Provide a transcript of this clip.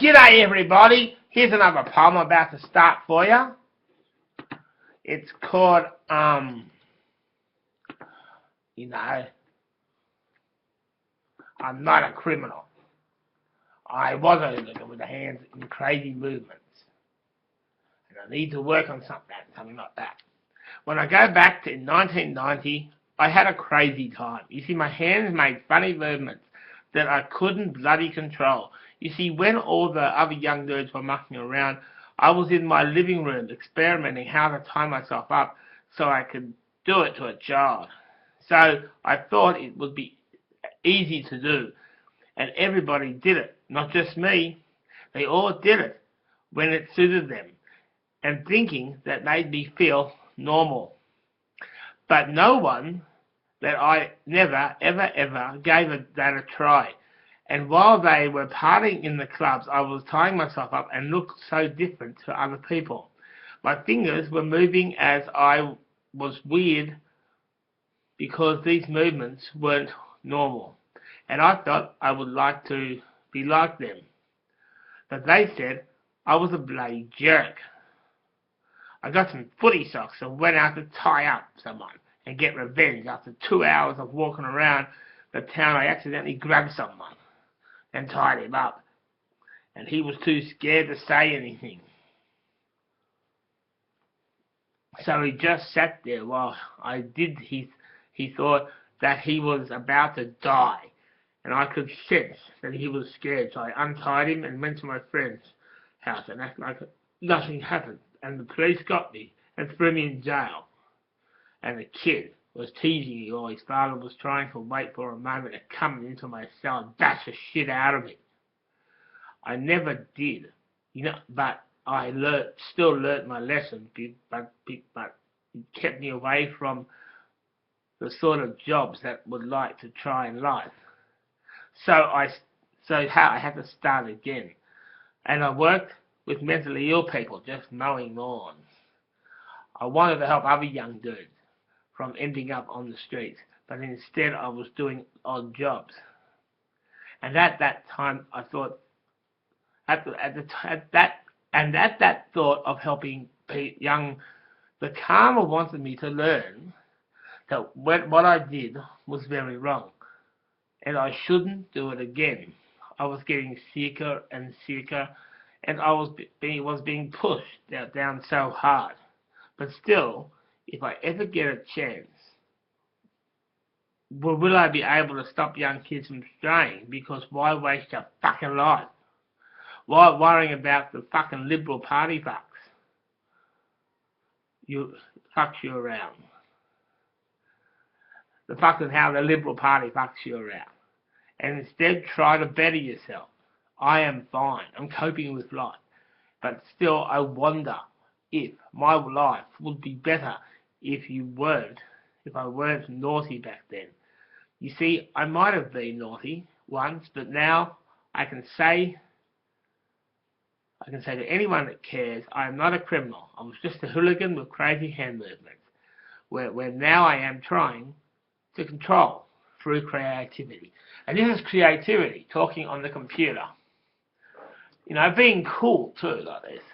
G'day everybody, here's another poem I'm about to start for you. It's called, I'm not a criminal. I was a hooligan with the hands in crazy movements. And I need to work on something like that. When I go back to 1990, I had a crazy time. You see, my hands made funny movements that I couldn't bloody control. You see, when all the other young dudes were mucking around, I was in my living room experimenting how to tie myself up so I could do it to a child. So I thought it would be easy to do, and everybody did it, not just me. They all did it when it suited them, and thinking that made me feel normal. But no one that I never, ever gave that a try. And while they were partying in the clubs, I was tying myself up and looked so different to other people. My fingers were moving as I was weird because these movements weren't normal. And I thought I would like to be like them. But they said I was a bloody jerk. I got some footy socks and went out to tie up someone and get revenge. After 2 hours of walking around the town, I accidentally grabbed someone and tied him up, and he was too scared to say anything. So he just sat there while I did. He thought that he was about to die, and I could sense that he was scared. So I untied him and went to my friend's house and acted like nothing happened. And the police got me and threw me in jail. And the kid was teasing me while his father was trying to wait for a moment to come into my cell and bash the shit out of me. I never did, but I still learnt my lesson, but it kept me away from the sort of jobs that would like to try in life. So I had to start again. And I worked with mentally ill people, just mowing lawns. I wanted to help other young dudes from ending up on the streets, but instead I was doing odd jobs. And at that time, I thought, at that thought of helping the karma wanted me to learn that what I did was very wrong, and I shouldn't do it again. I was getting sicker and sicker, and I was being pushed down so hard. But still, if I ever get a chance, will I be able to stop young kids from straying? Because why waste your fucking life? Why worrying about the fucking Liberal Party fucks? Fucks you around. How the Liberal Party fucks you around. And instead try to better yourself. I am fine. I'm coping with life. But still, I wonder if my life would be better if I weren't naughty back then. You see, I might have been naughty once, but now I can say to anyone that cares, I am not a criminal. I was just a hooligan with crazy hand movements, where now I am trying to control through creativity. And this is creativity, talking on the computer. Being cool too, like this.